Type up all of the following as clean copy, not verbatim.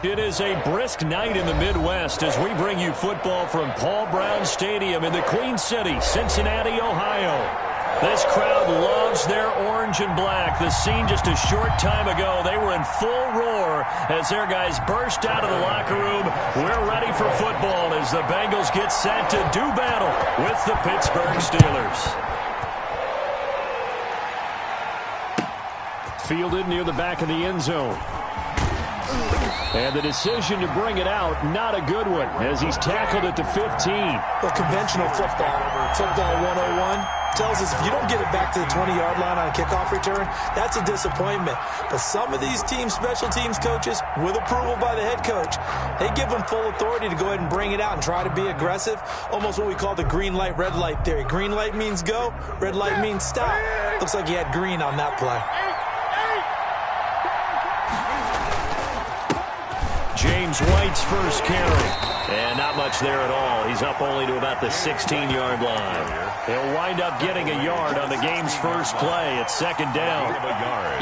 It is a brisk night in the Midwest as we bring you football from Paul Brown Stadium in the Queen City, Cincinnati, Ohio. This crowd loves their orange and black. The scene just a short time ago, they were in full roar as their guys burst out of the locker room. We're ready for football as the Bengals get set to do battle with the Pittsburgh Steelers. Fielded near the back of the end zone. And the decision to bring it out, not a good one, as he's tackled at the 15. Well, conventional football 101, tells us if you don't get it back to the 20-yard line on a kickoff return, that's a disappointment. But some of these teams, special teams coaches, with approval by the head coach, they give them full authority to go ahead and bring it out and try to be aggressive, almost what we call the green light, red light theory. Green light means go, red light means stop. Looks like he had green on that play. James White's first carry. And not much there at all. He's up only to about the 16-yard line. He'll wind up getting a yard on the game's first play at second down.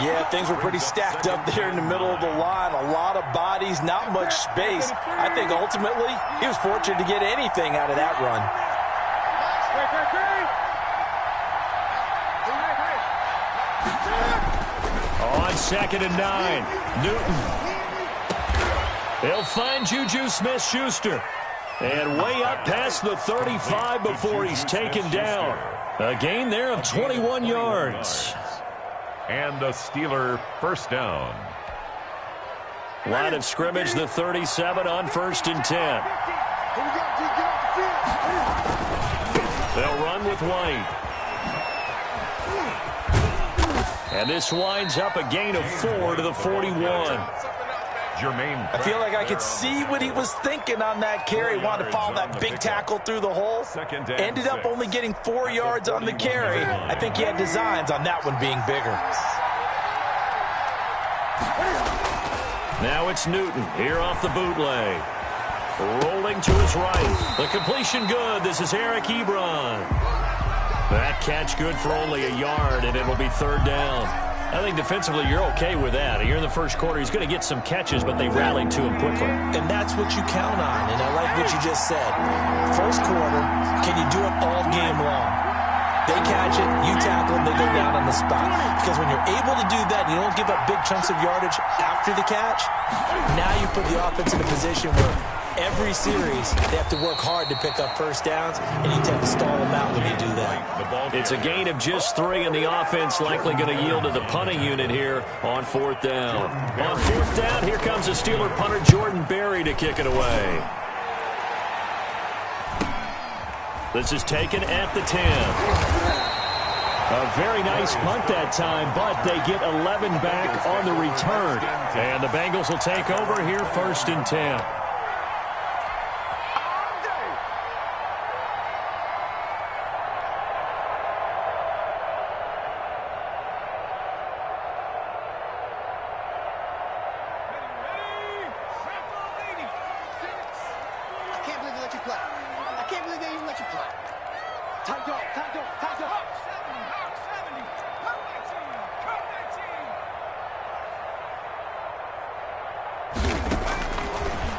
Yeah, things were pretty stacked up there in the middle of the line. A lot of bodies, not much space. I think ultimately he was fortunate to get anything out of that run. On 2nd and 9, Newton. They'll find Juju Smith-Schuster. And way up past the 35 before he's taken down. A gain there of 21 yards. And a Steeler first down. Line of scrimmage, the 37 on 1st and 10. They'll run with White. And this winds up a gain of 4 to the 41. I feel like I could see what he was thinking on that carry. Wanted to follow that big tackle through the hole. Ended up only getting 4 yards on the carry. I think he had designs on that one being bigger. Now it's Newton here off the bootleg. Rolling to his right. The completion good. This is Eric Ebron. That catch good for only a yard, and it'll be 3rd down. I think defensively you're okay with that. Here in the first quarter, he's going to get some catches, but they rallied to him quickly. And that's what you count on, and I like what you just said. First quarter, can you do it all game long? They catch it, you tackle them, they go down on the spot. Because when you're able to do that, you don't give up big chunks of yardage after the catch, now you put the offense in a position where every series they have to work hard to pick up first downs, and you tend to stall them out when you do that. It's a gain of just 3, and the offense likely going to yield to the punting unit here on 4th down. On 4th down, here comes a Steeler punter, Jordan Berry, to kick it away. This is taken at the 10. A very nice punt that time, but they get 11 back on the return. And the Bengals will take over here 1st and 10.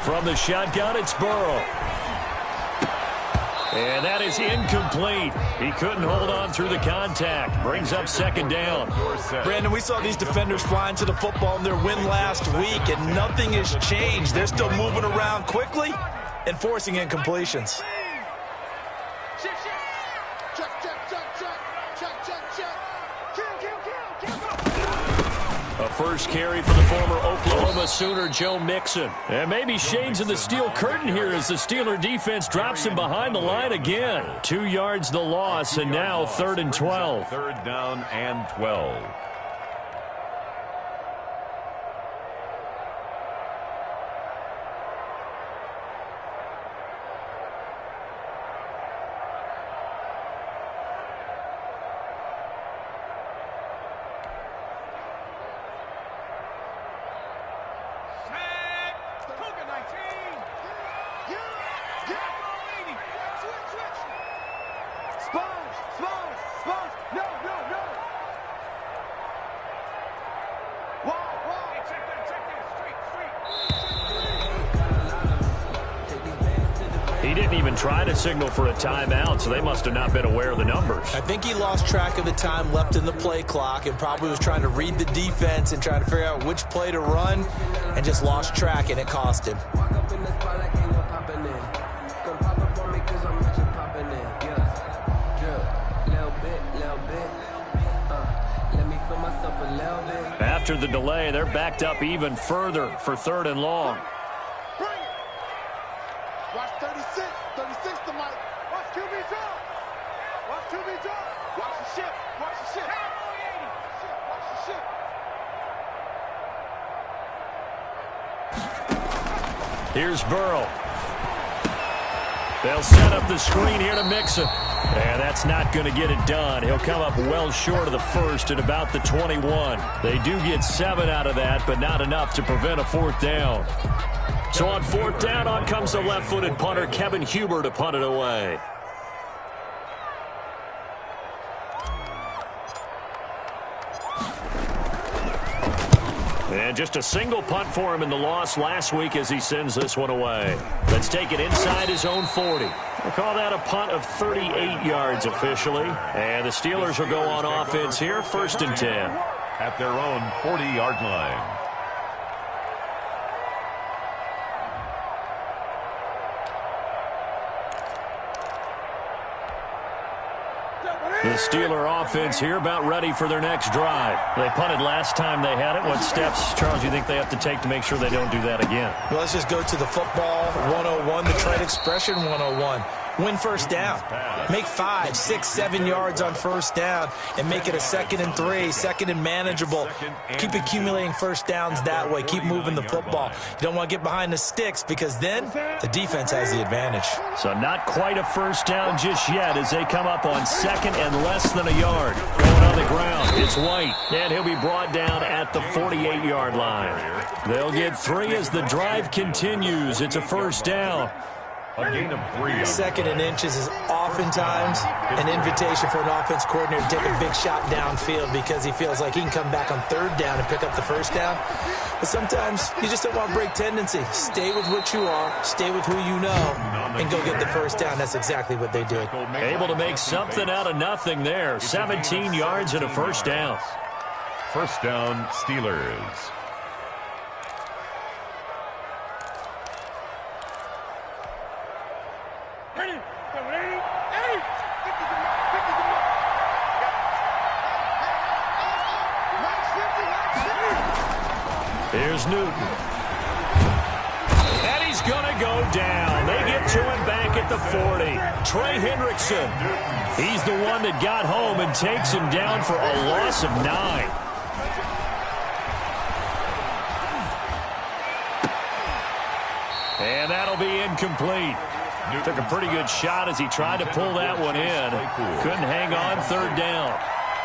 From the shotgun, it's Burrow. And that is incomplete. He couldn't hold on through the contact. Brings up 2nd down. Brandon, we saw these defenders flying to the football in their win last week, and nothing has changed. They're still moving around quickly and forcing incompletions. A first carry for the former Oklahoma Sooner, Joe Mixon. And maybe shades of the steel curtain here as the Steeler defense drops him behind the line again. 2 yards the loss, and now 3rd and 12. 3rd down and 12. even try to signal for a timeout, so they must have not been aware of the numbers. I think he lost track of the time left in the play clock and probably was trying to read the defense and trying to figure out which play to run and just lost track, and it cost him. After the delay, they're backed up even further for 3rd and long. Watch 36 to Mike. Watch QB drop. Watch QB drop. Watch the ship. Watch the ship. Watch the ship. Here's Burrow. They'll set up the screen here to Mixon. And that's not going to get it done. He'll come up well short of the first at about the 21. They do get 7 out of that, but not enough to prevent a 4th down. So on 4th down, on comes the left-footed punter, Kevin Huber, to punt it away. And just a single punt for him in the loss last week as he sends this one away. Let's take it inside his own 40. We'll call that a punt of 38 yards officially. And the Steelers will go on offense here, 1st and 10. At their own 40-yard line. The Steeler offense here about ready for their next drive. They punted last time they had it. What steps, Charles, do you think they have to take to make sure they don't do that again? Well, let's just go to the football 101, the trade expression 101. Win 1st down. Make 5, 6, 7 yards on 1st down and make it a 2nd and 3, 2nd and manageable. Keep accumulating 1st downs that way. Keep moving the football. You don't want to get behind the sticks because then the defense has the advantage. So not quite a 1st down just yet as they come up on 2nd and less than a yard. Going on the ground, it's White, and he'll be brought down at the 48-yard line. They'll get 3 as the drive continues. It's a 1st down. A gain of 3. 2nd and inches is oftentimes an invitation for an offense coordinator to take a big shot downfield because he feels like he can come back on 3rd down and pick up the 1st down. But sometimes you just don't want to break tendency. Stay with what you are, stay with who you know, and go get the 1st down. That's exactly what they did. Able to make something out of nothing there. 17 yards and a 1st down. 1st down, Steelers. Here's Newton. And he's going to go down. They get to him back at the 40. Trey Hendrickson. He's the one that got home and takes him down for a loss of 9. And that'll be incomplete. Took a pretty good shot as he tried to pull that one in. Couldn't hang on 3rd down.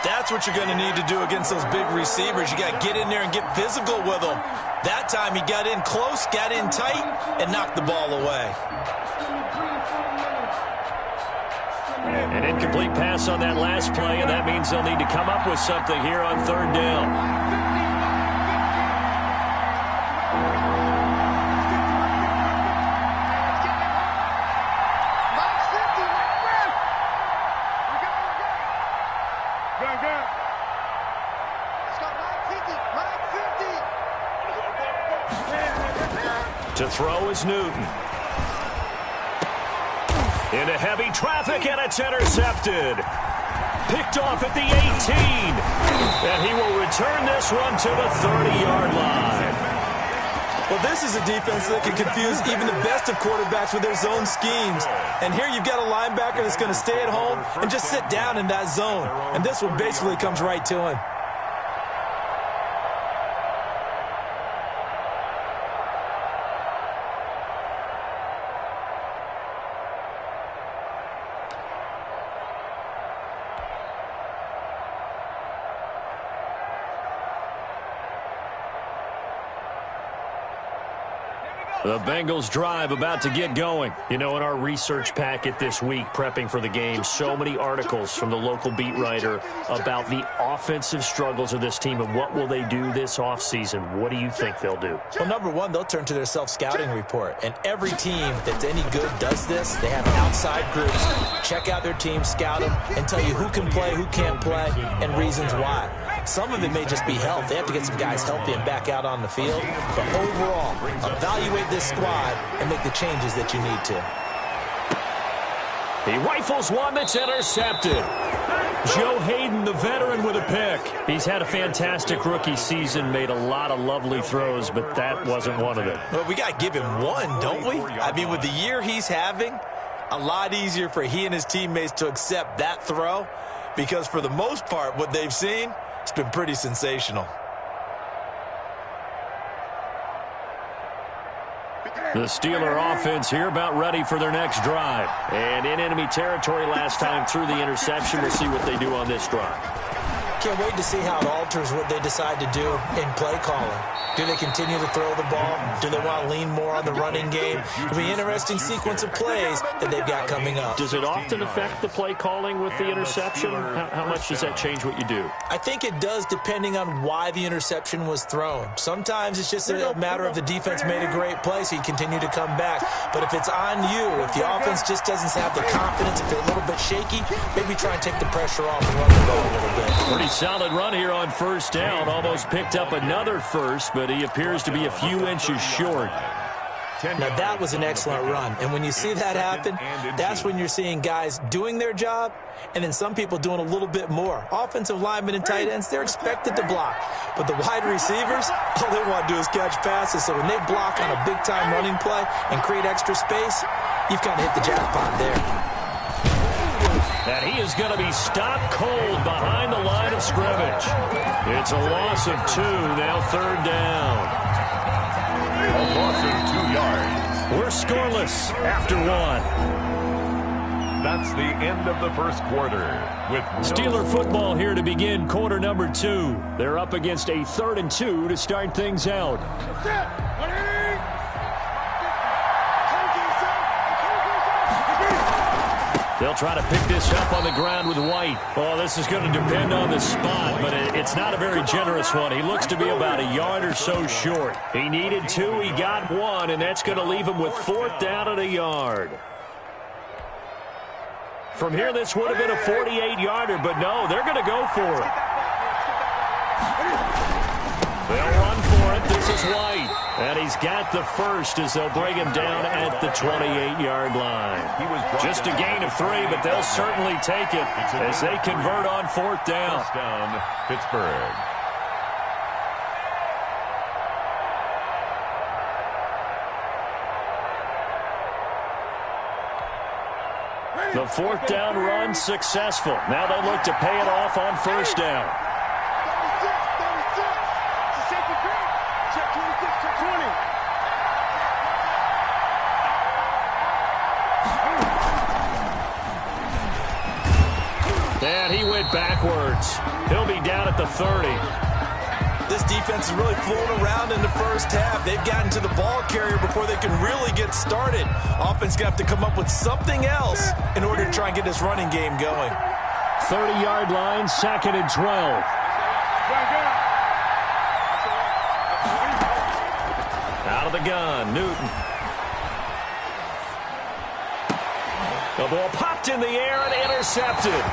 That's what you're going to need to do against those big receivers. You got to get in there and get physical with them. That time he got in close, got in tight, and knocked the ball away. An incomplete pass on that last play, and that means they'll need to come up with something here on 3rd down. To throw is Newton. Into heavy traffic, and it's intercepted. Picked off at the 18. And he will return this one to the 30-yard line. Well, this is a defense that can confuse even the best of quarterbacks with their zone schemes. And here you've got a linebacker that's going to stay at home and just sit down in that zone. And this one basically comes right to him. The Bengals drive about to get going. You know, in our research packet this week, prepping for the game, so many articles from the local beat writer about the offensive struggles of this team and what will they do this offseason. What do you think they'll do? Well, number one, they'll turn to their self-scouting report. And every team that's any good does this. They have outside groups, check out their team, scout them, and tell you who can play, who can't play, and reasons why. Some of it may just be health. They have to get some guys healthy and back out on the field. But overall, evaluate this squad and make the changes that you need to. He rifles one that's intercepted. Joe Hayden, the veteran, with a pick. He's had a fantastic rookie season, made a lot of lovely throws, but that wasn't one of them. Well, we got to give him one, don't we? I mean, with the year he's having, a lot easier for he and his teammates to accept that throw because for the most part, what they've seen, it's been pretty sensational. The Steeler offense here about ready for their next drive. And in enemy territory last time through the interception. We'll see what they do on this drive. Can't wait to see how it alters what they decide to do in play calling. Do they continue to throw the ball? Do they want to lean more on the running game? It'll be an interesting sequence of plays that they've got coming up. Does it often affect the play calling with the interception? How much does that change what you do? I think it does depending on why the interception was thrown. Sometimes it's just a matter of the defense made a great play, so you continue to come back. But if it's on you, if the offense just doesn't have the confidence, if they're a little bit shaky, maybe try and take the pressure off and run the ball a little bit. Pretty solid run here on first down. Almost picked up another first, but he appears to be a few inches short. Now, that was an excellent run. And when you see that happen, that's when you're seeing guys doing their job and then some people doing a little bit more. Offensive linemen and tight ends, they're expected to block. But the wide receivers, all they want to do is catch passes. So when they block on a big-time running play and create extra space, you've kind of hit the jackpot there. And he is going to be stopped cold behind the line of scrimmage. It's a loss of 2, now third down. A loss of 2 yards. We're scoreless after 1. That's the end of the first quarter. With Steeler football here to begin quarter number 2. They're up against a 3rd and 2 to start things out. They'll try to pick this up on the ground with White. Oh, this is going to depend on the spot, but it's not a very generous one. He looks to be about a yard or so short. He needed 2, he got 1, and that's going to leave him with 4th down at a yard. From here, this would have been a 48-yarder, but no, they're going to go for it. They'll run for it. This is White. And he's got the first as they'll bring him down at the 28-yard line. Just a gain of 3, but they'll certainly take it as they convert on 4th down. First down, Pittsburgh. The 4th down run successful. Now they look to pay it off on first down. And he went backwards. He'll be down at the 30. This defense is really flown around in the first half. They've gotten to the ball carrier before they can really get started. Offense going to have to come up with something else in order to try and get this running game going. 30-yard line, 2nd and 12. Out of the gun, Newton. The ball popped in the air and intercepted.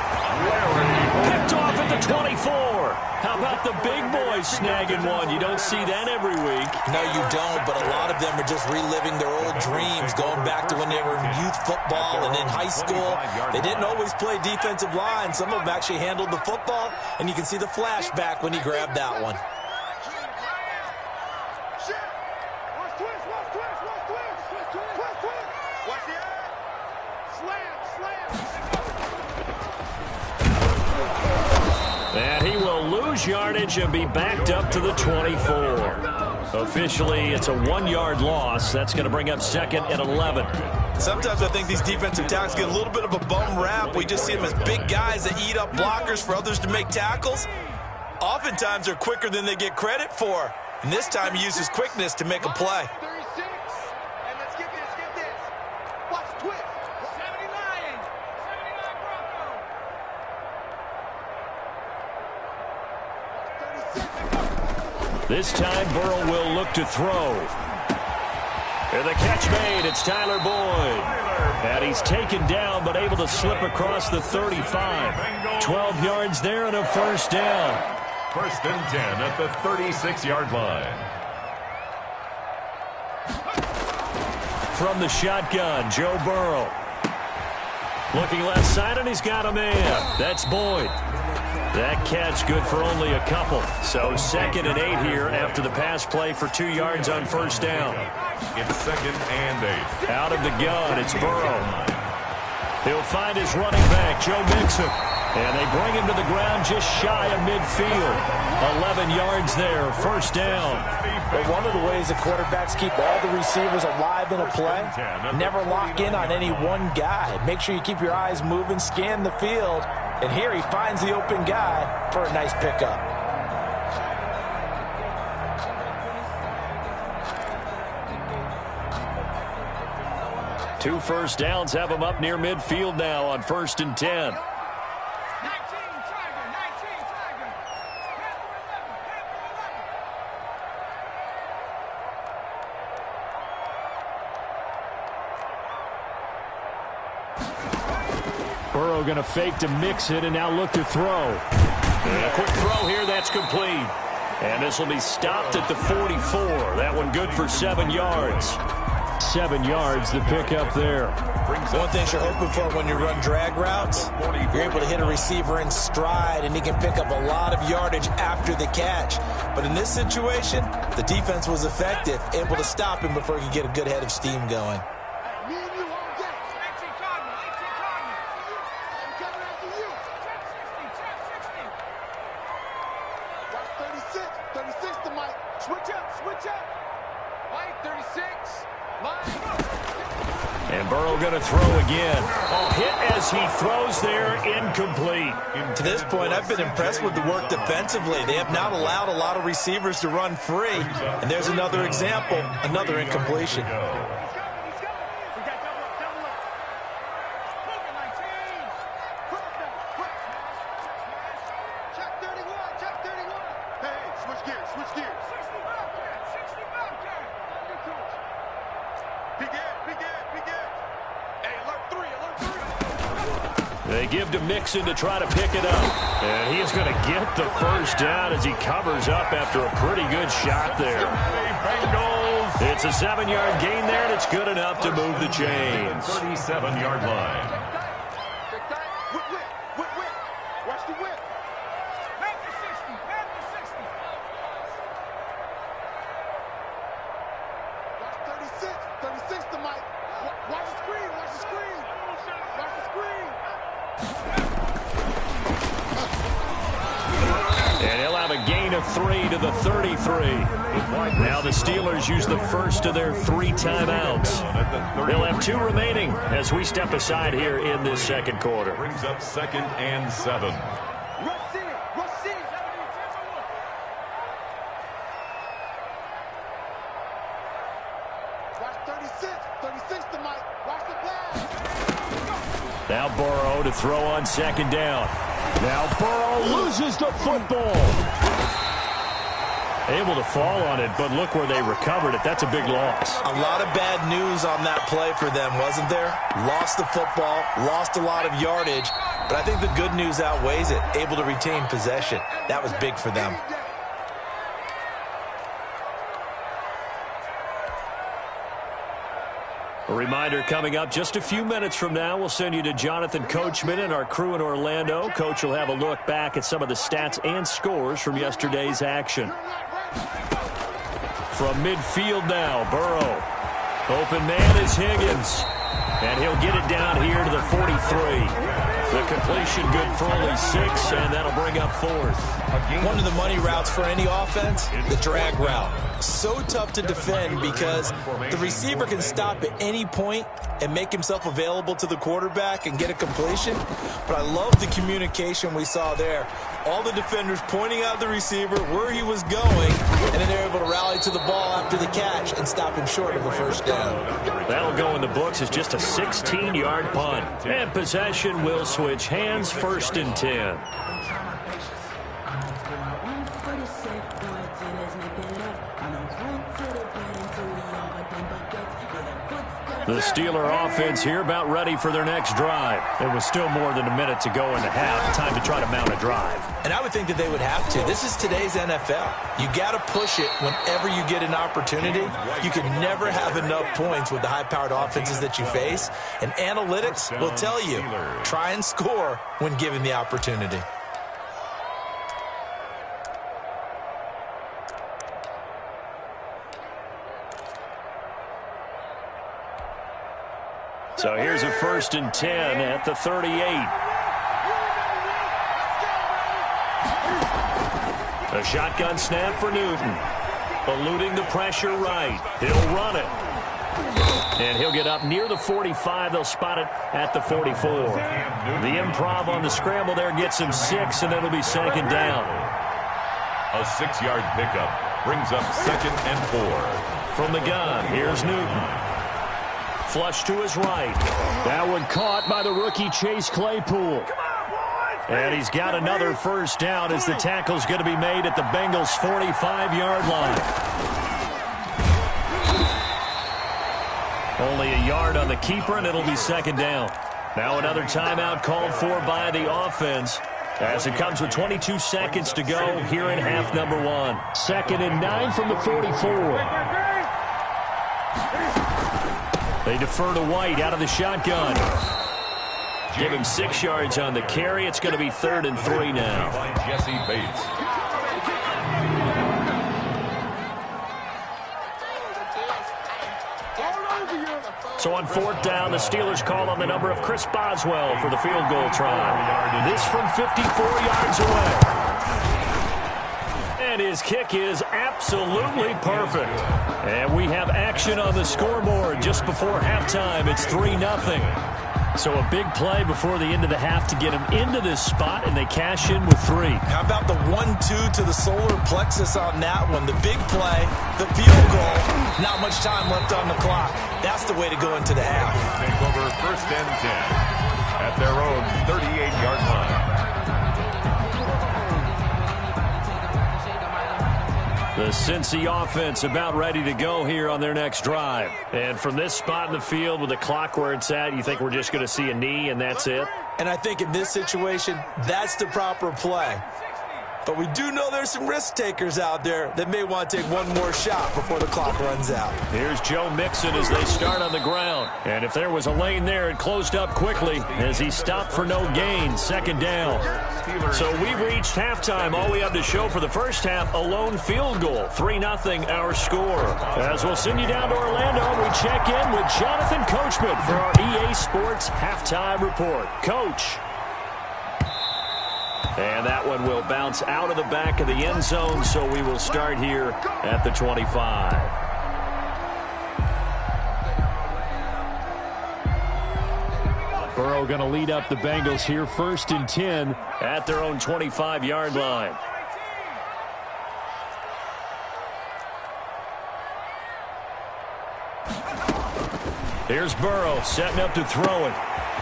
Picked off at the 24. How about the big boys snagging one? You don't see that every week. No, you don't, but a lot of them are just reliving their old dreams, going back to when they were in youth football and in high school. They didn't always play defensive line. Some of them actually handled the football, and you can see the flashback when he grabbed that one. And he will lose yardage and be backed up to the 24. Officially, it's a 1-yard loss. That's going to bring up 2nd and 11. Sometimes I think these defensive tackles get a little bit of a bum rap. We just see them as big guys that eat up blockers for others to make tackles. Oftentimes, they're quicker than they get credit for. And this time, he uses quickness to make a play. This time, Burrow will look to throw. And the catch made. It's Tyler Boyd. And he's taken down, but able to slip across the 35. 12 yards there and a first down. First and 10 at the 36-yard line. From the shotgun, Joe Burrow. Looking left side, and he's got a man. That's Boyd. That catch good for only a couple. So 2nd and 8 here after the pass play for 2 yards on first down. It's 2nd and 8. Out of the gun, it's Burrow. He'll find his running back, Joe Mixon. And they bring him to the ground just shy of midfield. 11 yards there, first down. But one of the ways the quarterbacks keep all the receivers alive in a play, never lock in on any one guy. Make sure you keep your eyes moving, scan the field. And here he finds the open guy for a nice pickup. Two first downs have him up near midfield now on 1st and 10. Burrow going to fake to mix it and now look to throw. And a quick throw here, that's complete. And this will be stopped at the 44. That one good for 7 yards. 7 yards, the pickup there. One thing you're hoping for when you run drag routes, you're able to hit a receiver in stride, and he can pick up a lot of yardage after the catch. But in this situation, the defense was effective, able to stop him before he could get a good head of steam going. And Burrow going to throw again. Hit as he throws there, incomplete. To this point, I've been impressed with the work defensively. They have not allowed a lot of receivers to run free. And there's another example, another incompletion. They give to Mixon to try to pick it up. And he is going to get the first down as he covers up after a pretty good shot there. It's a 7-yard gain there, and it's good enough to move the chains. 37-yard line. Watch the whip. Watch 36 to Mike. Watch the screen, watch the screen. Watch the screen. And he'll have a gain of 3 to the 33. Now the Steelers use the first of their 3 timeouts. They'll have 2 remaining as we step aside here in this second quarter. Brings up 2nd and 7. Now Burrow to throw on 2nd down. Now Burrow loses the football. Able to fall on it, but look where they recovered it. That's a big loss. A lot of bad news on that play for them, wasn't there? Lost the football, lost a lot of yardage, but I think the good news outweighs it. Able to retain possession. That was big for them. A reminder coming up just a few minutes from now, we'll send you to Jonathan Coachman and our crew in Orlando. Coach will have a look back at some of the stats and scores from yesterday's action. From midfield now, Burrow. Open man is Higgins. And he'll get it down here to the 43. The completion good for only 6, and that'll bring up 4th. One of the money routes for any offense, the drag route. So tough to defend because the receiver can stop at any point and make himself available to the quarterback and get a completion. But I love the communication we saw there. All the defenders pointing out the receiver where he was going, and then they're able to rally to the ball after the catch and stop him short of a first down. That'll go in the books as just a 16-yard punt. And possession will switch hands, 1st and 10. The Steeler offense here about ready for their next drive. There was still more than a minute to go in the half. Time to try to mount a drive. And I would think that they would have to. This is today's NFL. You got to push it whenever you get an opportunity. You can never have enough points with the high-powered offenses that you face. And analytics will tell you, try and score when given the opportunity. So here's a 1st and 10 at the 38. A shotgun snap for Newton. Eluding the pressure right. He'll run it. And he'll get up near the 45. They'll spot it at the 44. The improv on the scramble there gets him 6, and it'll be 2nd down. A 6-yard pickup brings up 2nd and 4. From the gun, here's Newton. Flush to his right. That one caught by the rookie Chase Claypool. And he's got another 1st down as the tackle's going to be made at the Bengals' 45-yard line. Only a yard on the keeper, and it'll be 2nd down. Now another timeout called for by the offense as it comes with 22 seconds to go here in half number 1. 2nd and 9 from the 44. They defer to White out of the shotgun. Give him 6 yards on the carry. It's going to be 3rd and 3 now. Jesse Bates. So on 4th down, the Steelers call on the number of Chris Boswell for the field goal try. This from 54 yards away. And his kick is absolutely perfect. And we have action on the scoreboard just before halftime. It's 3-0. So a big play before the end of the half to get him into this spot, and they cash in with 3. How about the 1-2 to the solar plexus on that one? The big play, the field goal, not much time left on the clock. That's the way to go into the half. Take over 1st and 10 at their own 38-yard line. The Cincy offense about ready to go here on their next drive. And from this spot in the field with the clock where it's at, you think we're just going to see a knee and that's it? And I think in this situation, that's the proper play. But we do know there's some risk takers out there that may want to take one more shot before the clock runs out. Here's Joe Mixon as they start on the ground. And if there was a lane there, it closed up quickly as he stopped for no gain. 2nd down. So we've reached halftime. All we have to show for the first half, a lone field goal. 3-0 our score. As we'll send you down to Orlando, we check in with Jonathan Coachman for our EA Sports Halftime Report. Coach. And that one will bounce out of the back of the end zone, so we will start here at the 25. Burrow going to lead up the Bengals here, 1st and 10 at their own 25-yard line. Here's Burrow setting up to throw it.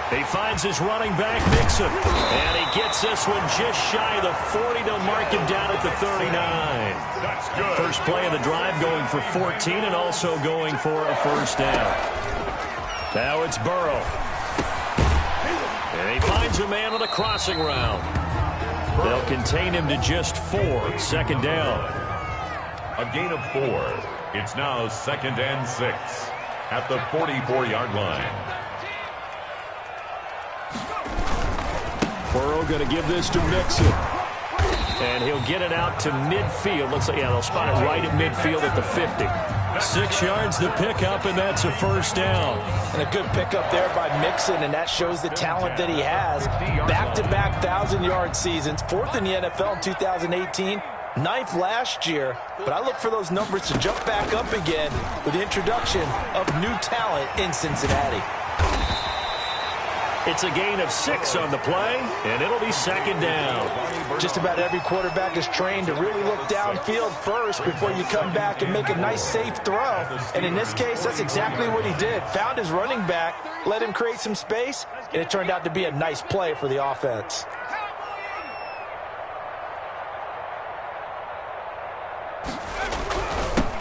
He finds his running back, Mixon, and he gets this one just shy of the 40. They'll mark him down at the 39. That's good. First play of the drive going for 14 and also going for a 1st down. Now it's Burrow. And he finds a man on a crossing route. They'll contain him to just 4. 2nd down. A gain of 4. It's now 2nd and 6 at the 44-yard line. Burrow going to give this to Mixon. And he'll get it out to midfield. Looks like, yeah, they'll spot it right at midfield at the 50. 6 yards the pickup, and that's a 1st down. And a good pickup there by Mixon, and that shows the talent that he has. Back-to-back 1,000-yard seasons, 4th in the NFL in 2018, 9th last year. But I look for those numbers to jump back up again with the introduction of new talent in Cincinnati. It's a gain of 6 on the play, and it'll be 2nd down. Just about every quarterback is trained to really look downfield first before you come back and make a nice, safe throw. And in this case, that's exactly what he did. Found his running back, let him create some space, and it turned out to be a nice play for the offense.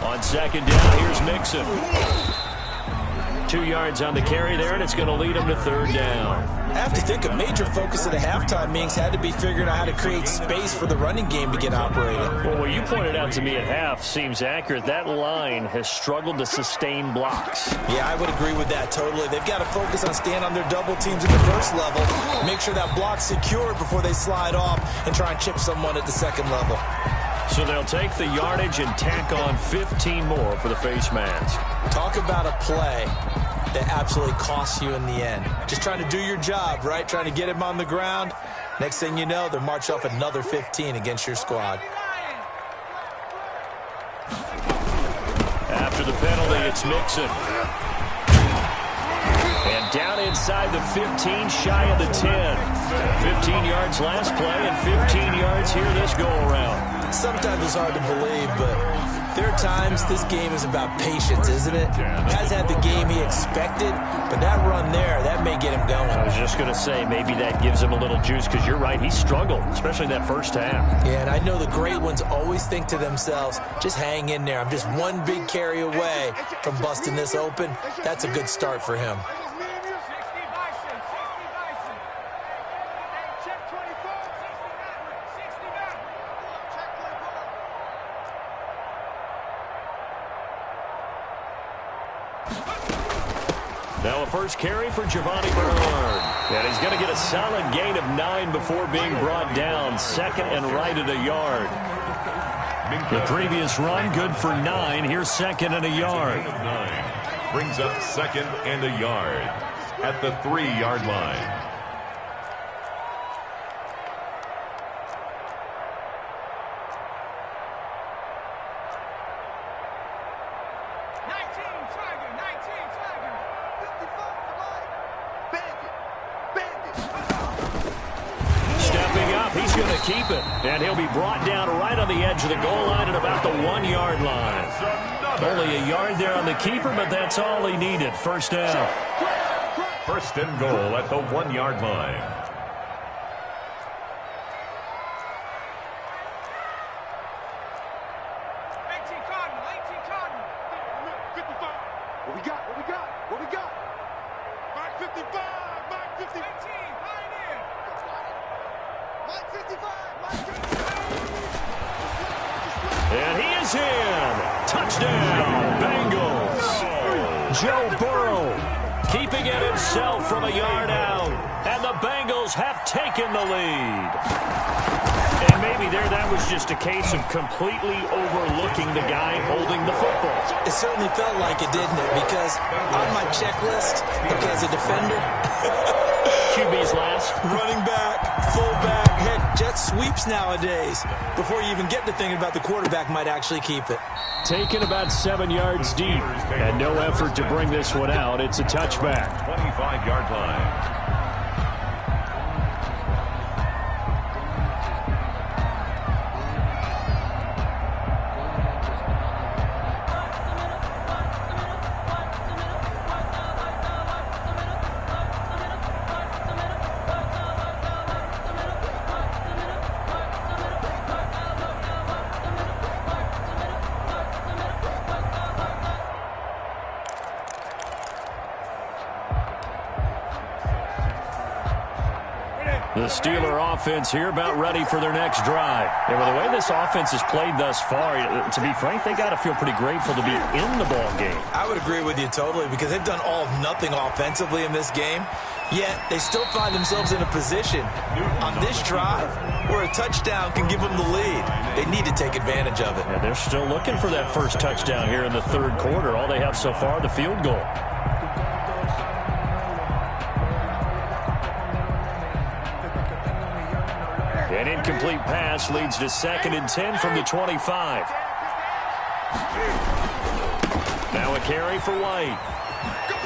On 2nd down, here's Mixon. 2 yards on the carry there, and it's going to lead him to third down. I have to think a major focus of the halftime meetings had to be figuring out how to create space for the running game to get operating. Well, what you pointed out to me at half seems accurate. That line has struggled to sustain blocks. Yeah, I would agree with that totally. They've got to focus on staying on their double teams at the first level, make sure that block's secured before they slide off and try and chip someone at the second level. So they'll take the yardage and tack on 15 more for the face mask. Talk about a play that absolutely costs you in the end. Just trying to do your job, right? Trying to get him on the ground. Next thing you know, they're march off another 15 against your squad. After the penalty, it's Mixon. And down inside the 15, shy of the 10. 15 yards last play and 15 yards here this go-around. Sometimes it's hard to believe, but there are times this game is about patience, isn't it? Has had the game he expected, but that run there, that may get him going. I was just going to say, maybe that gives him a little juice, because you're right, he struggled, especially in that first half. Yeah, and I know the great ones always think to themselves, just hang in there. I'm just one big carry away from busting this open. That's a good start for him. Now a first carry for Giovanni Bernard. And he's going to get a solid gain of 9 before being brought down. Second and right at a yard. The previous run, good for 9. Here's second and a yard. Brings up second and a yard at the 3-yard line. Keep it, and he'll be brought down right on the edge of the goal line at about the 1-yard line. Only a yard there on the keeper, but that's all he needed. First down. First and goal at the 1-yard line. What we got? What we got? What we got? Mark 55, Mark 50. 18, pioneer. Mark 55, Mark 55. And he is in. Touchdown, Bengals. Joe Burrow keeping it himself from a yard out. And the Bengals have taken the lead. And maybe there that was just a case of completely overlooking the guy holding the football. It certainly felt like it, didn't it? Because on my checklist, okay, as a defender, QB's last. running back, fullback, heck, jet sweeps nowadays. Before you even get to thinking about the quarterback might actually keep it. Taken about 7 yards deep. And no effort to bring this one out. It's a touchback. 25-yard line. The Steeler offense here about ready for their next drive. And with the way this offense has played thus far, to be frank, they got to feel pretty grateful to be in the ball game. I would agree with you totally because they've done all of nothing offensively in this game, yet they still find themselves in a position on this drive where a touchdown can give them the lead. They need to take advantage of it. And they're still looking for that first touchdown here in the third quarter. All they have so far, the field goal. An incomplete pass leads to 2nd and 10 from the 25. Now a carry for White.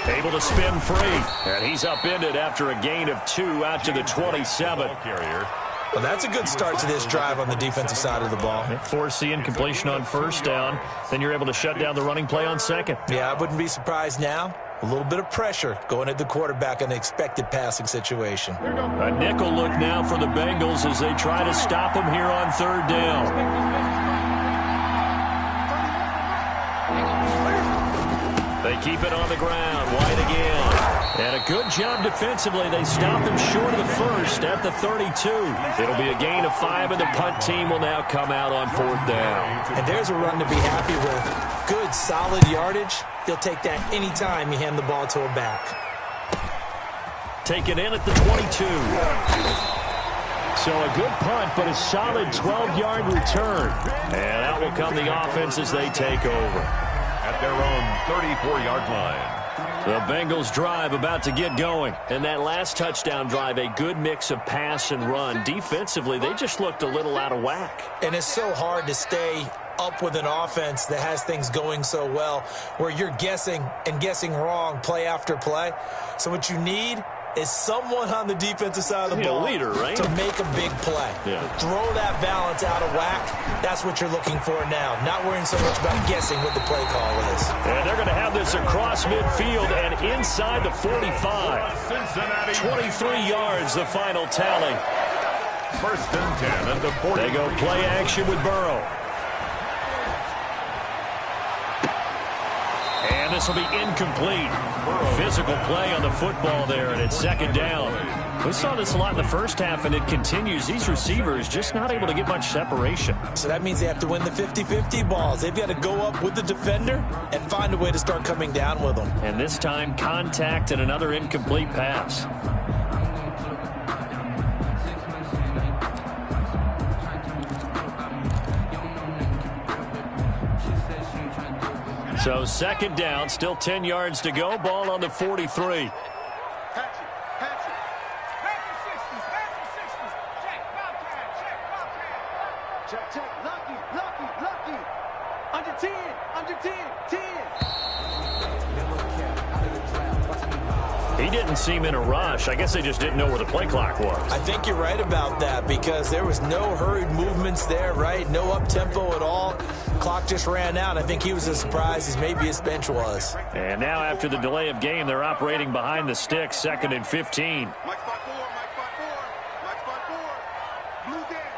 Able to spin free. And he's upended after a gain of 2 out to the 27. Well, that's a good start to this drive on the defensive side of the ball. Force the incompletion on first down. Then you're able to shut down the running play on second. Yeah, I wouldn't be surprised now. A little bit of pressure going at the quarterback in an expected passing situation. A nickel look now for the Bengals as they try to stop him here on third down. They keep it on the ground. White again. And a good job defensively. They stop him short of the first at the 32. It'll be a gain of 5, and the punt team will now come out on 4th down. And there's a run to be happy with. Good, solid yardage. He'll take that anytime you hand the ball to a back. Taken in at the 22. So a good punt, but a solid 12-yard return. And out will come the offense as they take over. At their own 34-yard line. The Bengals drive about to get going. And that last touchdown drive, a good mix of pass and run. Defensively, they just looked a little out of whack. And it's so hard to stay up with an offense that has things going so well, where you're guessing and guessing wrong play after play. So what you need is someone on the defensive side of the ball leader, right? to make a big play. Yeah. Throw that balance out of whack. That's what you're looking for now. Not worrying so much about guessing what the play call is. And they're going to have this across midfield and inside the 45. 23 yards, the final tally. 1st and 10 at the 40. They go play action with Burrow. And this will be incomplete. Physical play on the football there, and it's 2nd down. We saw this a lot in the first half, and it continues. These receivers just not able to get much separation. So that means they have to win the 50-50 balls. They've got to go up with the defender and find a way to start coming down with them. And this time, contact and another incomplete pass. So 2nd down, still 10 yards to go. Ball on the 43. Check. Lucky. Under 10. 10. He didn't seem in a rush. I guess they just didn't know where the play clock was. I think you're right about that because there was no hurried movements there, right? No up-tempo at all. Clock just ran out. I think he was as surprised as maybe his bench was. And now after the delay of game, they're operating behind the sticks, 2nd and 15. Mike 5-4. Blue Dan.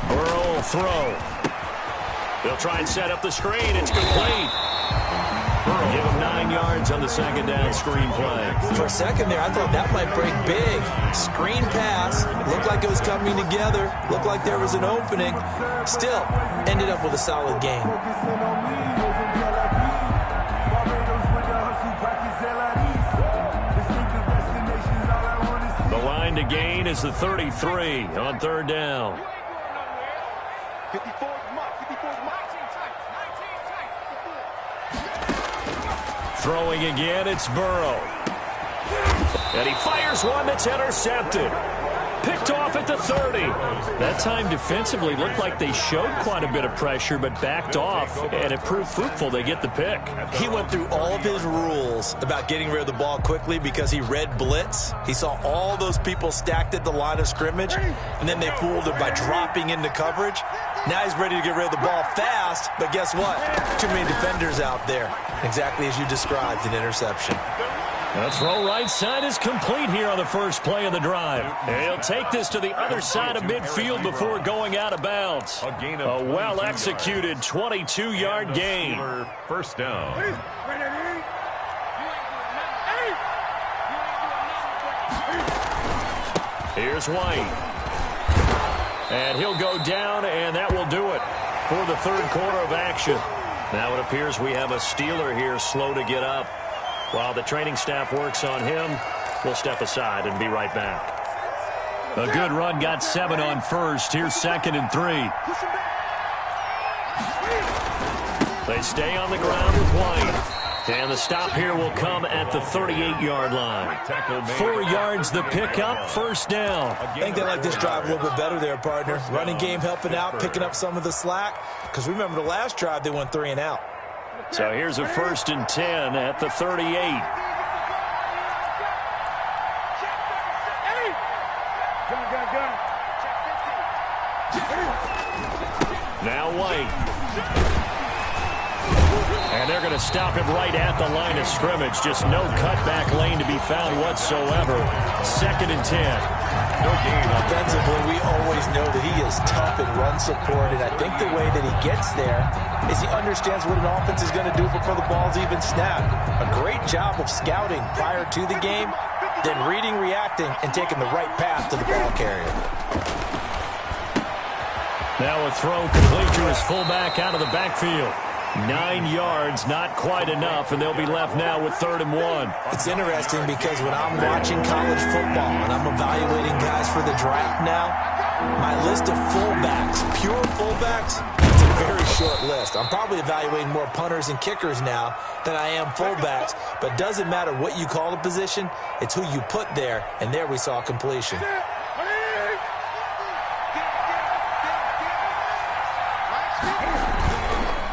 Burrow will throw. They'll try and set up the screen. It's complete. Give him 9 yards on the 2nd down screen play. For a second there, I thought that might break big. Screen pass. Looked like it was coming together. Looked like there was an opening. Still, ended up with a solid game. The line to gain is the 33 on 3rd down. 54 Mike. Throwing again, it's Burrow. And he fires one that's intercepted. Picked off at the 30. That time defensively looked like they showed quite a bit of pressure, but backed off, and it proved fruitful. They get the pick. He went through all of his rules about getting rid of the ball quickly because he read blitz. He saw all those people stacked at the line of scrimmage, and then they fooled him by dropping into coverage. Now he's ready to get rid of the ball fast, but guess what? Too many defenders out there. Exactly as you described, an interception. The throw right side is complete here on the first play of the drive. And he'll take this to the other side of midfield before going out of bounds. A well-executed 22-yard gain. 1st down. Here's White. And he'll go down, and that will do it for the 3rd quarter of action. Now it appears we have a Steeler here slow to get up. While the training staff works on him, we'll step aside and be right back. A good run, got 7 on first. Here's 2nd and 3. They stay on the ground with White. And the stop here will come at the 38-yard line. 4 yards the pickup, 1st down. I think they like this drive a little bit better there, partner. Running game helping out, picking up some of the slack. Because remember the last drive, they went 3 and out. So here's a 1st and 10 at the 38. Now White. And they're going to stop him right at the line of scrimmage. Just no cutback lane to be found whatsoever. 2nd and 10. No gain on the Defensively, we always know that he is tough in run support, and I think the way that he gets there is he understands what an offense is going to do before the ball's even snapped. A great job of scouting prior to the game, then reading, reacting, and taking the right path to the ball carrier. Now a throw complete to his fullback out of the backfield. 9 yards, not quite enough, and they'll be left now with 3rd and 1. It's interesting because when I'm watching college football and I'm evaluating guys for the draft now, my list of fullbacks, pure fullbacks, it's a very short list. I'm probably evaluating more punters and kickers now than I am fullbacks, but it doesn't matter what you call the position, it's who you put there, and there we saw completion.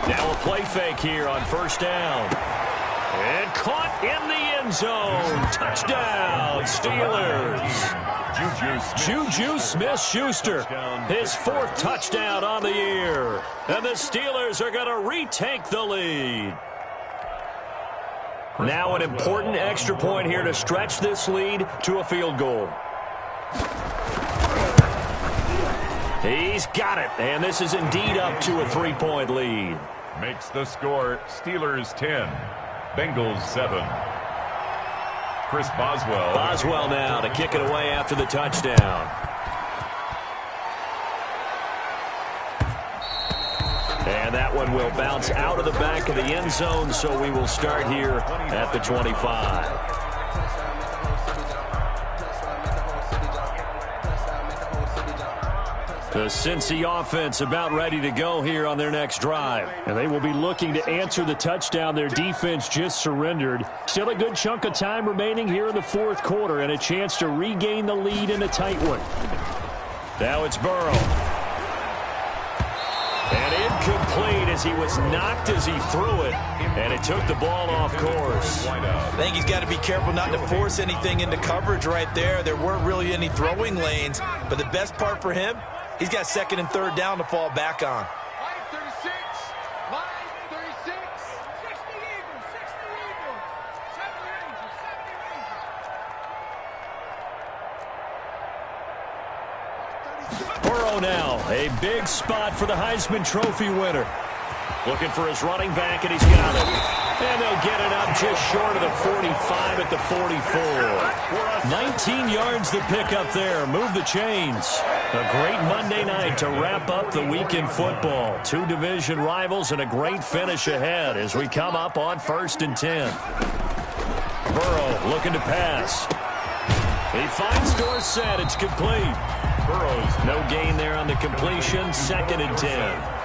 Now a play fake here on 1st down. And caught in the end zone. Touchdown, Steelers. Juju Smith-Schuster, his 4th touchdown on the year. And the Steelers are going to retake the lead. Now an important extra point here to stretch this lead to a field goal. He's got it, and this is indeed up to a 3-point lead. Makes the score Steelers 10, Bengals 7. Chris Boswell. Boswell now to kick it away after the touchdown. And that one will bounce out of the back of the end zone, so we will start here at the 25. The Cincy offense about ready to go here on their next drive. And they will be looking to answer the touchdown their defense just surrendered. Still a good chunk of time remaining here in the 4th quarter and a chance to regain the lead in a tight one. Now it's Burrow. And incomplete as he was knocked as he threw it. And it took the ball off course. I think he's got to be careful not to force anything into coverage right there. There weren't really any throwing lanes. But the best part for him, he's got 2nd and 3rd down to fall back on. Line 36. Line 36. 60 Eagles. 60 Eagles. 70 Rangers. 70 Rangers. Burrow now, a big spot for the Heisman Trophy winner. Looking for his running back, and he's got it. And they'll get it up just short of the 45 at the 44. 19 yards to pick up there. Move the chains. A great Monday night to wrap up the week in football. 2 division rivals and a great finish ahead as we come up on 1st and 10. Burrow looking to pass. He finds Dorsett. It's complete. Burrow's no gain there on the completion. 2nd and 10.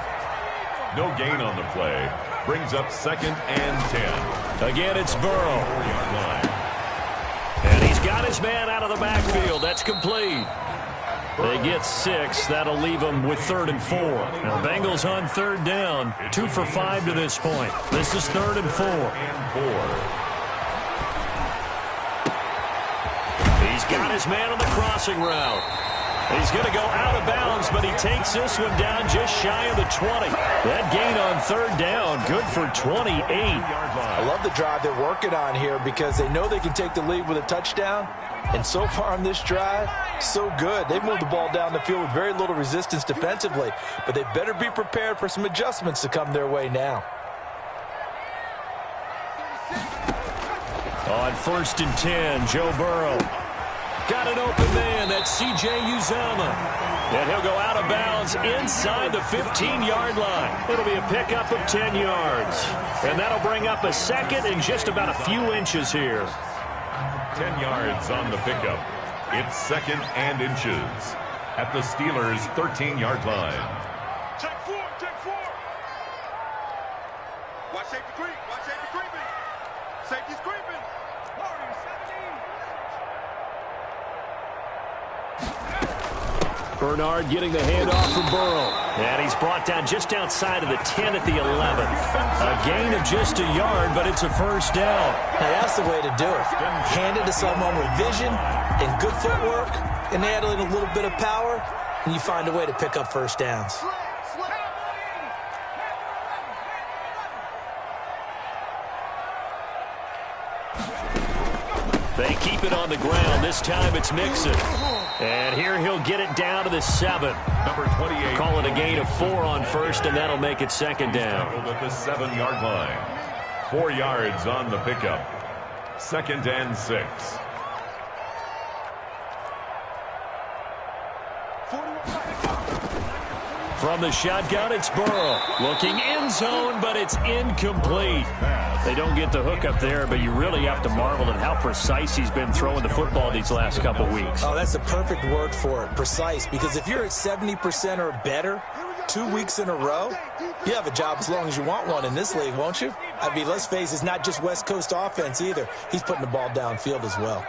No gain on the play. Brings up 2nd and 10. Again, it's Burrow. And he's got his man out of the backfield. That's complete. They get 6. That'll leave them with 3rd and 4. Now, Bengals on 3rd down. 2 for 5 to this point. This is 3rd and 4. He's got his man on the crossing route. He's going to go out of bounds, but he takes this one down just shy of the 20. That gain on 3rd down, good for 28. I love the drive they're working on here because they know they can take the lead with a touchdown. And so far on this drive, so good. They've moved the ball down the field with very little resistance defensively, but they better be prepared for some adjustments to come their way now. On 1st and 10, Joe Burrow. Got an open man. That's C.J. Uzomah. And he'll go out of bounds inside the 15-yard line. It'll be a pickup of 10 yards. And that'll bring up a 2nd and just about a few inches here. 10 yards on the pickup. It's 2nd and inches at the Steelers' 13-yard line. Check 4. Check 4. Watch safety creep. Watch safety creeping. Safety's creeping. Warriors 17. Bernard getting the handoff from Burrow. And he's brought down just outside of the 10 at the 11. A gain of just a yard, but it's a 1st down. Now that's the way to do it. Hand it to someone with vision and good footwork, and add in a little bit of power, and you find a way to pick up 1st downs. They keep it on the ground. This time it's Mixon. And here he'll get it down to the 7. Number 28. Call it a gain of 4 on first, and that'll make it second down. At the 7-yard line. 4 yards on the pickup. 2nd and 6. From the shotgun, it's Burrow. Looking end zone, but it's incomplete. They don't get the hook up there, but you really have to marvel at how precise he's been throwing the football these last couple weeks. Oh, that's the perfect word for it, precise, because if you're at 70% or better 2 weeks in a row, you have a job as long as you want one in this league, won't you? I mean, let's face it, it's not just West Coast offense either. He's putting the ball downfield as well.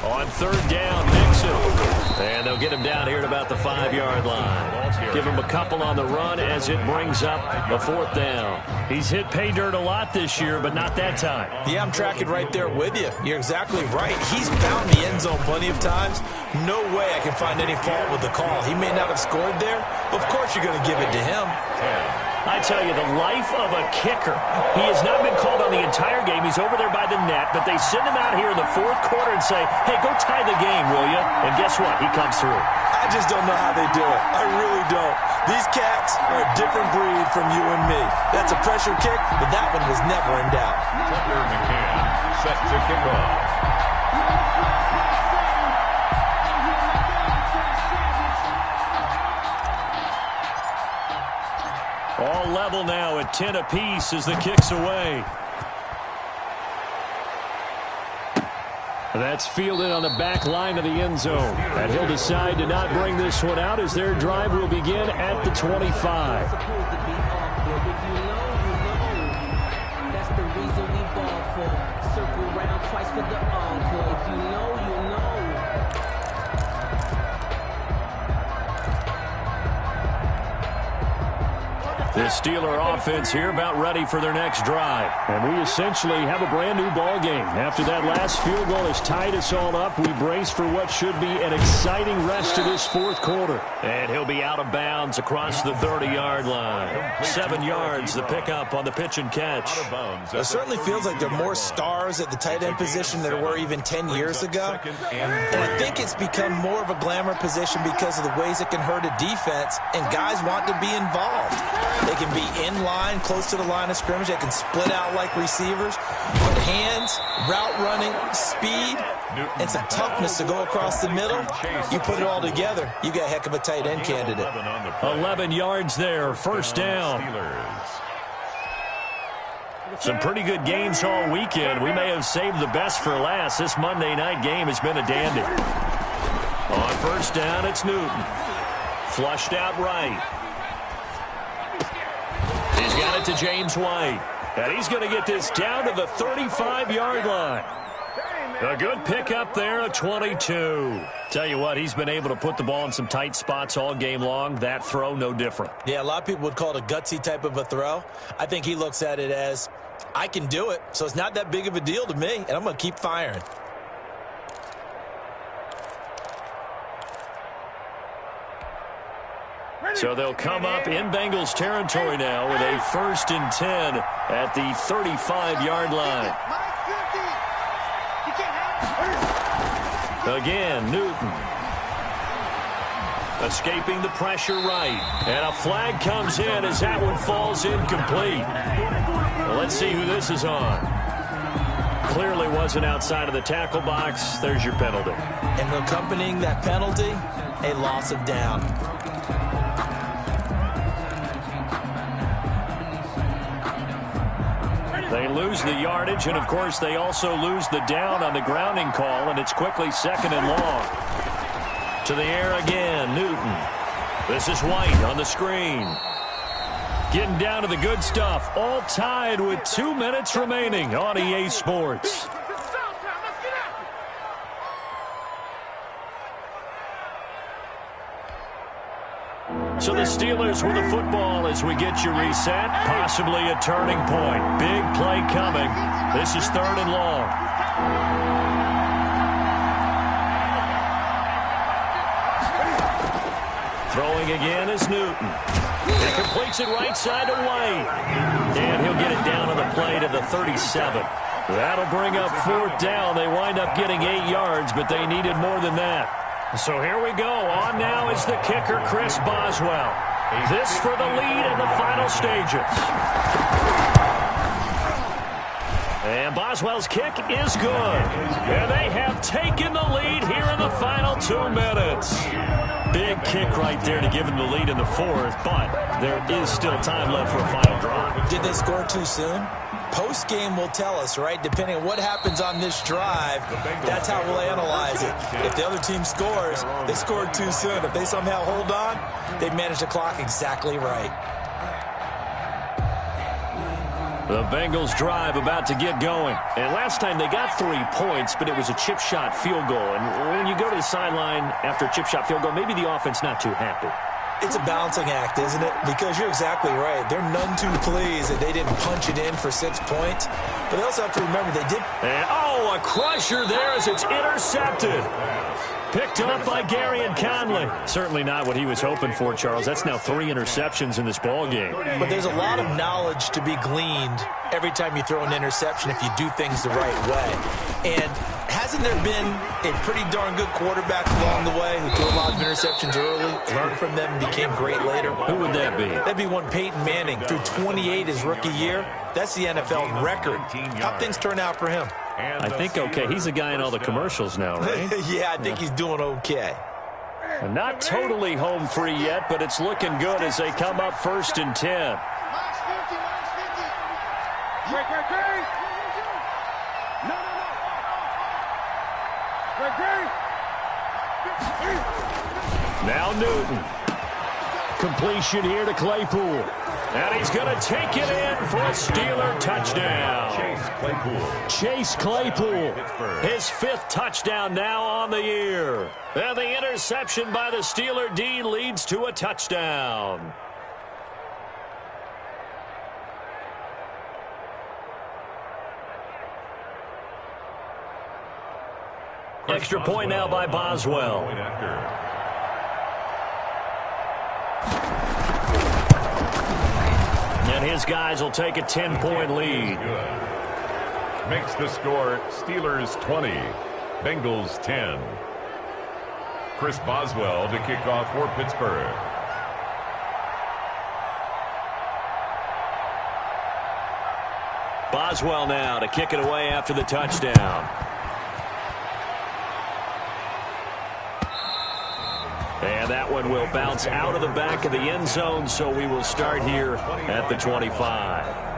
On 3rd down, Mixon. And they'll get him down here at about the 5-yard line. Give him a couple on the run as it brings up a 4th down. He's hit pay dirt a lot this year, but not that time. Yeah, I'm tracking right there with you. You're exactly right. He's found the end zone plenty of times. No way I can find any fault with the call. He may not have scored there, but of course you're going to give it to him. I tell you, the life of a kicker. He has not been called on the entire game. He's over there by the net, but they send him out here in the 4th quarter and say, hey, go tie the game, will you? And guess what? He comes through. I just don't know how they do it. I really don't. These cats are a different breed from you and me. That's a pressure kick, but that one was never in doubt. Tucker McCann set to kick off. All level now at 10 apiece as the kick's away. That's fielded on the back line of the end zone. And he'll decide to not bring this one out as their drive will begin at the 25. That's the reason we ball for. Circle round twice for the encore. If you know, you know. The Steeler offense here about ready for their next drive. And we essentially have a brand new ball game. After that last field goal has tied us all up, we brace for what should be an exciting rest of this 4th quarter. And he'll be out of bounds across the 30-yard line. 7 yards, the pickup on the pitch and catch. It certainly feels like there are more stars at the tight end position than there were even 10 years ago. And I think it's become more of a glamour position because of the ways it can hurt a defense, and guys want to be involved. They can be in line, close to the line of scrimmage. They can split out like receivers. But hands, route running, speed, and some toughness to go across the middle. You put it all together, you got a heck of a tight end candidate. 11 yards there, 1st down. Some pretty good games all weekend. We may have saved the best for last. This Monday night game has been a dandy. On 1st down, it's Newton. Flushed out right. He's got it to James White. And he's going to get this down to the 35-yard line. A good pickup there, a 22. Tell you what, he's been able to put the ball in some tight spots all game long. That throw, no different. Yeah, a lot of people would call it a gutsy type of a throw. I think he looks at it as, I can do it, so it's not that big of a deal to me, and I'm going to keep firing. So they'll come up in Bengals territory now with a 1st and 10 at the 35-yard line. Again, Newton. Escaping the pressure right. And a flag comes in as that one falls incomplete. Well, let's see who this is on. Clearly wasn't outside of the tackle box. There's your penalty. And accompanying that penalty, a loss of down. They lose the yardage, and, of course, they also lose the down on the grounding call, and it's quickly 2nd and long. To the air again, Newton. This is White on the screen. Getting down to the good stuff, all tied with 2 minutes remaining on EA Sports. So the Steelers with the football as we get you reset. Possibly a turning point. Big play coming. This is 3rd and long. Throwing again is Newton. He completes it right side to White. And he'll get it down on the play to the 37. That'll bring up 4th down. They wind up getting 8 yards, but they needed more than that. So here we go. On now is the kicker, Chris Boswell. This for the lead in the final stages. And Boswell's kick is good. And they have taken the lead here in the final 2 minutes. Big kick right there to give them the lead in the 4th, but there is still time left for a final drive. Did they score too soon? Post-game will tell us, right? Depending on what happens on this drive, that's how we'll analyze it. If the other team scores, they scored too soon. If they somehow hold on, they managed the clock exactly right. The Bengals drive about to get going. And last time they got 3 points, but it was a chip shot field goal. And when you go to the sideline after a chip shot field goal, maybe the offense not too happy. It's a balancing act, isn't it? Because you're exactly right. They're none too pleased that they didn't punch it in for 6 points. But they also have to remember they did. And, a crusher there as it's intercepted. Picked up by Gary and Conley. Certainly not what he was hoping for, Charles. That's now 3 interceptions in this ball game. But there's a lot of knowledge to be gleaned every time you throw an interception if you do things the right way. And hasn't there been a pretty darn good quarterback along the way who threw a lot of interceptions early, learned from them, and became great later? Who would that be? That'd be one Peyton Manning. Threw 28 his rookie year. That's the NFL record. How things turn out for him? I think okay. He's a guy in all the commercials now, right? Yeah, I think he's doing okay. Not totally home free yet, but it's looking good as they come up 1st and 10. Now Newton. Completion here to Claypool. And he's going to take it in for a Steeler touchdown. Chase Claypool. His 5th touchdown now on the year. And the interception by the Steeler D leads to a touchdown. Extra point now by Boswell. And his guys will take a 10-point lead. Makes the score Steelers 20, Bengals 10. Chris Boswell to kick off for Pittsburgh. Boswell now to kick it away after the touchdown. And that one will bounce out of the back of the end zone, so we will start here at the 25.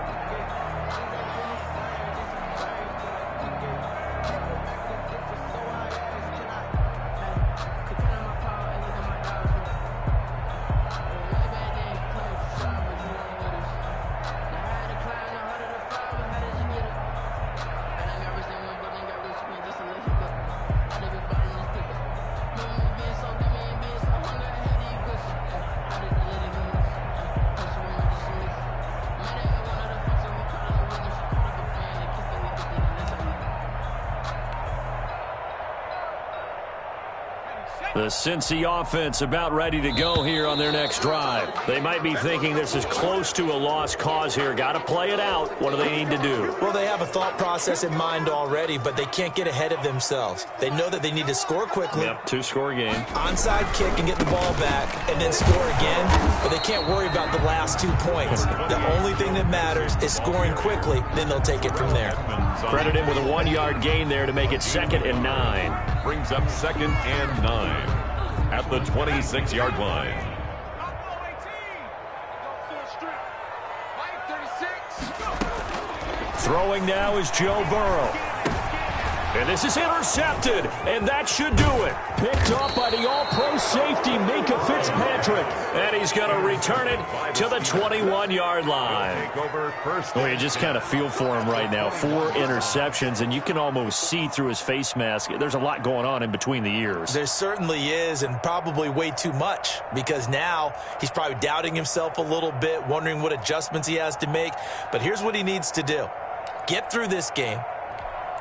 The Cincy offense about ready to go here on their next drive. They might be thinking this is close to a lost cause here. Got to play it out. What do they need to do? Well, they have a thought process in mind already, but they can't get ahead of themselves. They know that they need to score quickly. Yep, 2-score game. Onside kick and get the ball back and then score again, but they can't worry about the last 2 points. The only thing that matters is scoring quickly, then they'll take it from there. Credit him with a 1-yard gain there to make it 2nd and 9. Brings up 2nd and 9 at the 26-yard line. Throwing now is Joe Burrow. And this is intercepted, and that should do it. Picked up by the all-pro safety, Minkah Fitzpatrick. And he's going to return it to the 21-yard line. Well, you just kind of feel for him right now. 4 interceptions, and you can almost see through his face mask. There's a lot going on in between the ears. There certainly is, and probably way too much, because now he's probably doubting himself a little bit, wondering what adjustments he has to make. But here's what he needs to do. Get through this game.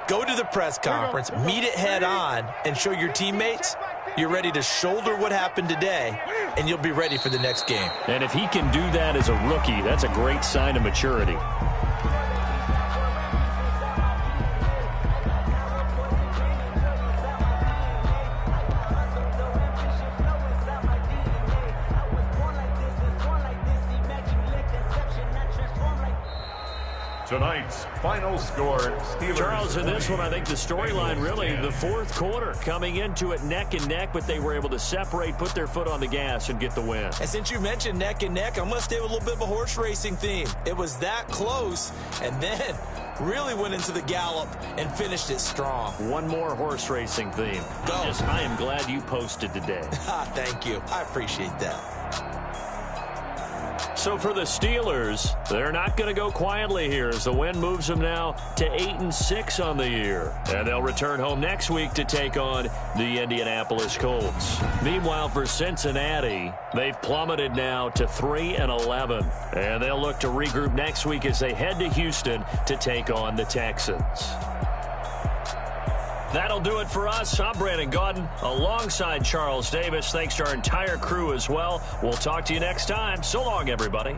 Go to the press conference, meet it head on, and show your teammates you're ready to shoulder what happened today, and you'll be ready for the next game. And if he can do that as a rookie, that's a great sign of maturity. Tonight's final score, Steelers. Charles, in this one, I think the storyline really, the fourth quarter, coming into it neck and neck, but they were able to separate, put their foot on the gas, and get the win. And since you mentioned neck and neck, I'm going to stay with a little bit of a horse racing theme. It was that close, and then really went into the gallop and finished it strong. One more horse racing theme. Go. I am glad you posted today. Thank you. I appreciate that. So for the Steelers, they're not going to go quietly here as the win moves them now to 8-6 on the year. And they'll return home next week to take on the Indianapolis Colts. Meanwhile, for Cincinnati, they've plummeted now to 3-11. And they'll look to regroup next week as they head to Houston to take on the Texans. That'll do it for us. I'm Brandon Gaudin alongside Charles Davis. Thanks to our entire crew as well. We'll talk to you next time. So long, everybody.